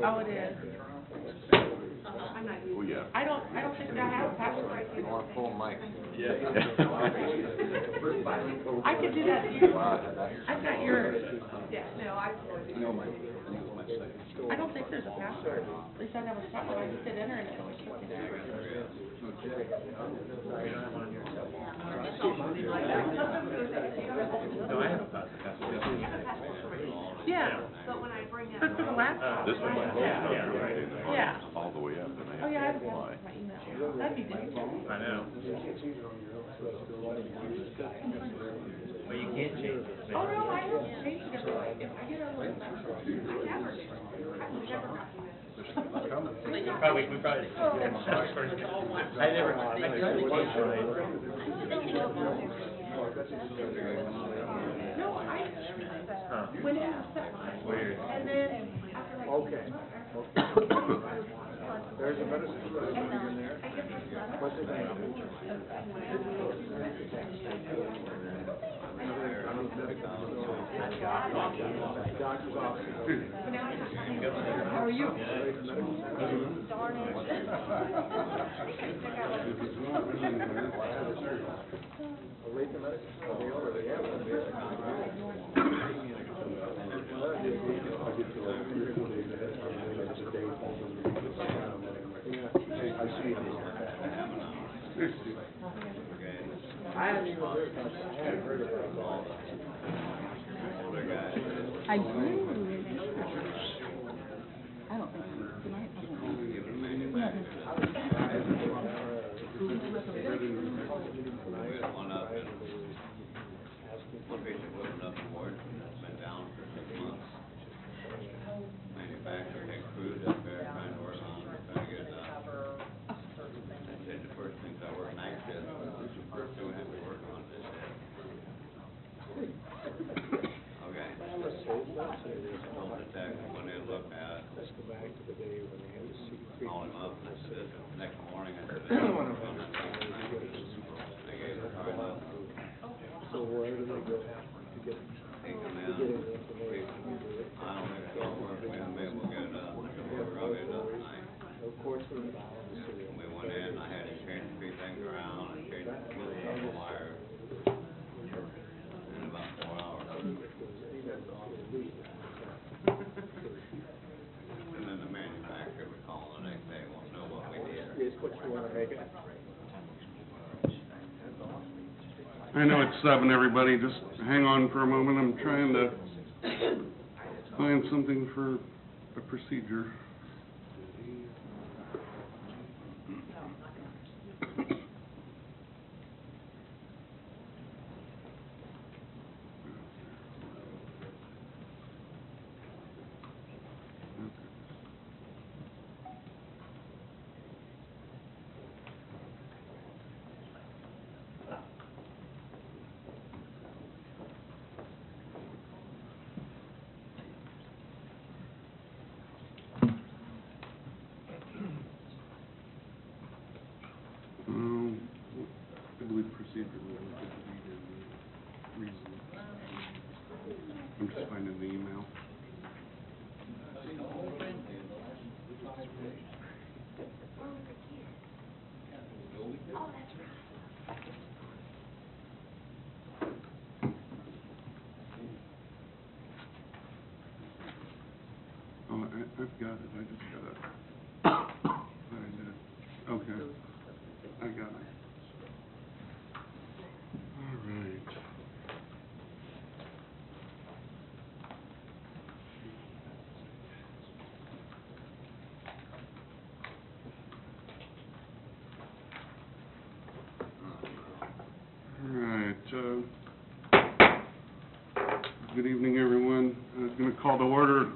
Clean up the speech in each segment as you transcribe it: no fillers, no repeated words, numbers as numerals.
Oh, it is. I'm not using it. Oh, yeah. I don't think I have a password. On full mic. Yeah. I could do that too. I've got yours. Yeah, no, I don't think there's a password. At least I never saw one. I just hit enter and it always took me there. No, I have a password. Yeah. But when I bring up. But for the laptop. This one, Yeah. all the way up, and I Oh, yeah, I have a apply. password for my email. That'd be difficult. I know. But you can't change it. Oh, no, I have changed it. If I get a little message, I never got We probably I never, I tried to change mine. No, when it was set mine. Weird. And then after like. Okay. There's a medicine in there. What's his name? Doctor's office. How are you? Darn it. Await the medicine. They already have it. I see. I haven't even heard about it. I haven't heard about it all. I do. I don't think tonight. One patient wasn't up for work, it's been down for 6 months. Manufacturer had crews up there trying to work on it, trying to get it done. I said the first things I work night shift, the first thing we have to be working on this shift. Okay. Told the tech, when they looked at it, Let's go back to the day when they had the secret. called him up, and I said, next morning, I said, I gave him a hard enough. So where do they go to get it? He come To in, get it information? I don't think it's gonna work, we haven't been able to get it up, we're gonna get it up tonight. No courts were involved. We went in, I had to change 3 things around, and changed the wire in about 4 hours. And then the manufacturer would call the next day, won't know what we did. Yes, what you wanna make it? I know it's 7, everybody, just hang on for a moment, I'm trying to find something for a procedure. I believe procedure will look at the reason. I'm just finding the email. Oh, I've got it, I just got it. Find it. Okay, I got it. All right. All right. Good evening, everyone. I'm going to call to order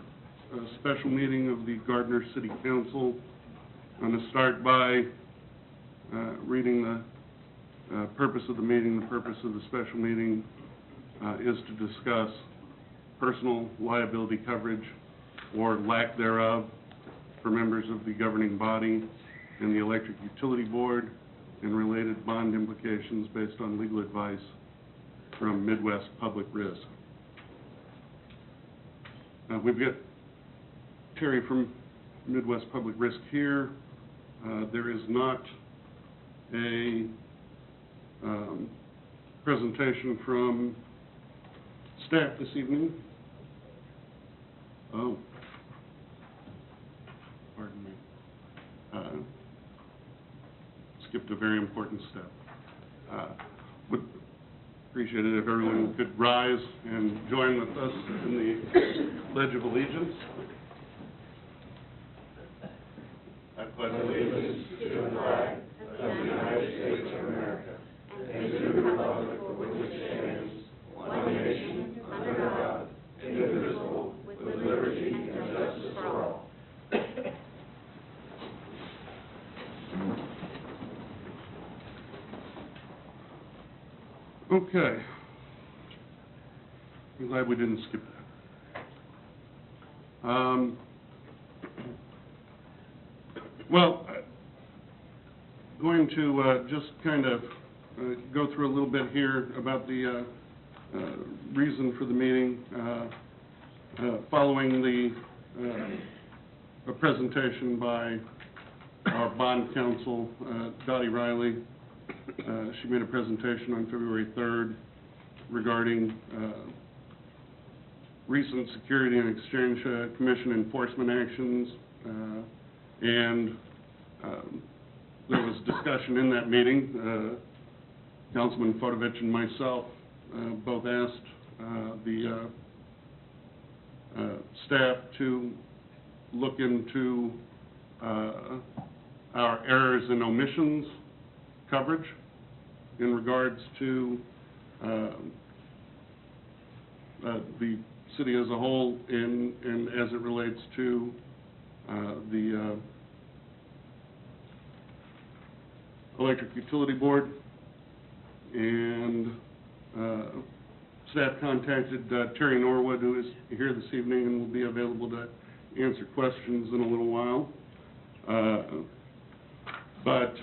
a special meeting of the Gardner City Council. I'm going to start by reading the purpose of the meeting. The purpose of the special meeting is to discuss personal liability coverage or lack thereof for members of the governing body and the Electric Utility Board and related bond implications based on legal advice from Midwest Public Risk. We've got Terry from Midwest Public Risk here. There is not a presentation from staff this evening. Oh, pardon me. Skipped a very important step. Would appreciate it if everyone could rise and join with us in the Pledge of Allegiance. I pledge allegiance to the flag of the United States of America and to the republic for which it stands, one nation, under God, indivisible, with liberty and justice for all. Okay. I'm glad we didn't skip that. Well, going to just kind of go through a little bit here about the reason for the meeting. Following a presentation by our bond counsel, Dottie Riley. She made a presentation on February 3rd regarding recent Security and Exchange Commission enforcement actions, and there was discussion in that meeting. Councilman Fodovich and myself both asked the staff to look into our errors and omissions coverage in regards to the city as a whole and as it relates to the Electric Utility Board. And staff contacted Terry Norwood, who is here this evening and will be available to answer questions in a little while. But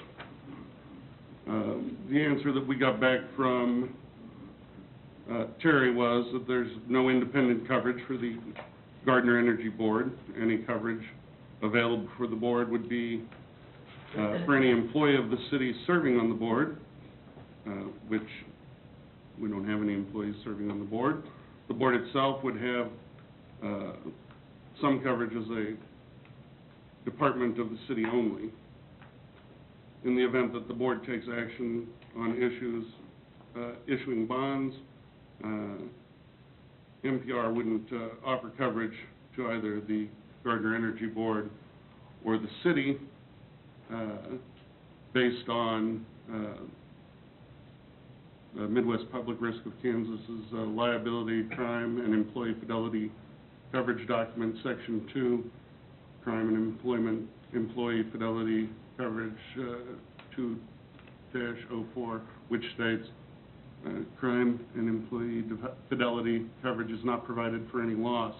the answer that we got back from Terry was that there's no independent coverage for the Gardner Energy Board. Any coverage available for the board would be for any employee of the city serving on the board, which we don't have any employees serving on the board. The board itself would have some coverage as a department of the city only. In the event that the board takes action on issues, issuing bonds, MPR wouldn't offer coverage to either the Gardner Energy Board or the city based on Midwest Public Risk of Kansas's liability, crime, and employee fidelity coverage document, Section 2, crime and employee fidelity coverage 2-04, which states crime and employee fidelity coverage is not provided for any loss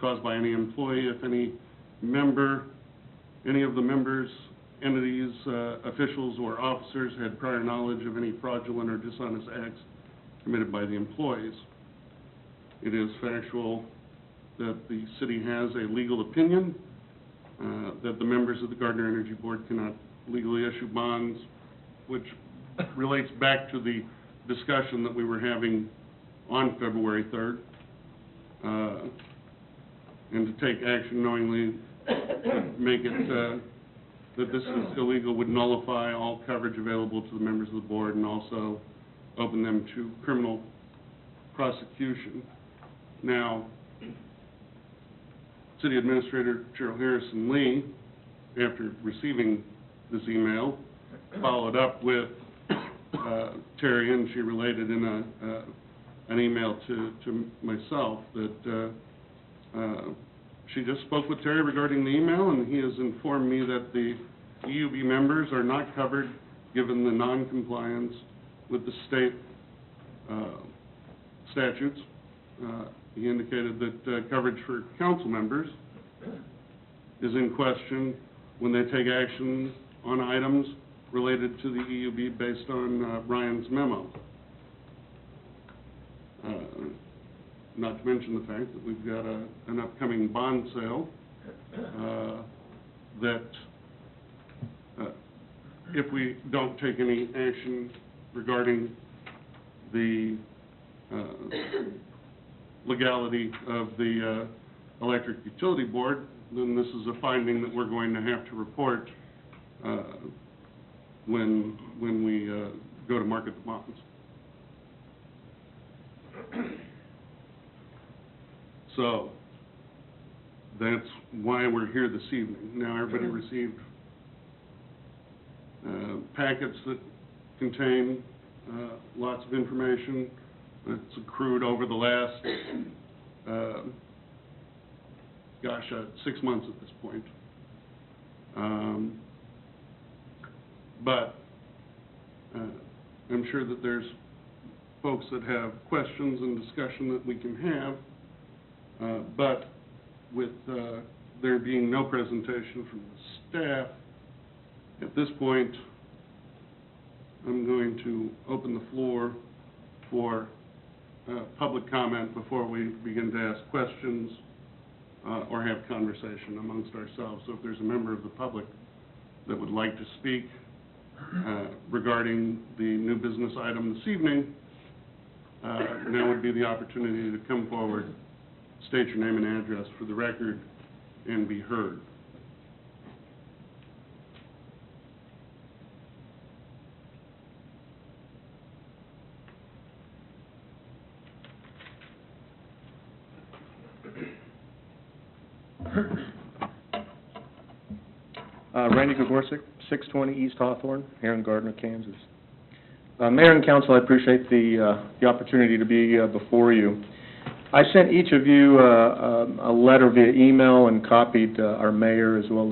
caused by any employee if any member, any of the members, entities, officials, or officers had prior knowledge of any fraudulent or dishonest acts committed by the employees. It is factual that the city has a legal opinion that the members of the Gardner Energy Board cannot legally issue bonds, which relates back to the discussion that we were having on February 3rd, and to take action knowingly make it that this is illegal would nullify all coverage available to the members of the board and also open them to criminal prosecution. Now, City Administrator Cheryl Harrison Lee, after receiving this email, followed up with Terry, and she related in an email to myself that she just spoke with Terry regarding the email, and he has informed me that the EUB members are not covered given the non-compliance with the state statutes. He indicated that coverage for council members is in question when they take action on items related to the EUB based on Ryan's memo. not to mention the fact that we've got an upcoming bond sale, that if we don't take any action regarding the legality of the Electric Utility Board, then this is a finding that we're going to have to report when we go to market the bonds. So that's why we're here this evening. Now, everybody received packets that contain lots of information that's accrued over the last, 6 months at this point. But I'm sure that there's folks that have questions and discussion that we can have. But with there being no presentation from the staff, at this point, I'm going to open the floor for public comment before we begin to ask questions or have conversation amongst ourselves. So if there's a member of the public that would like to speak regarding the new business item this evening, now would be the opportunity to come forward, state your name and address for the record, and be heard. Randy Gogorczyk, 620 East Hawthorne, here in Gardner, Kansas. Mayor and Council, I appreciate the opportunity to be before you. I sent each of you a letter via email and copied our mayor as well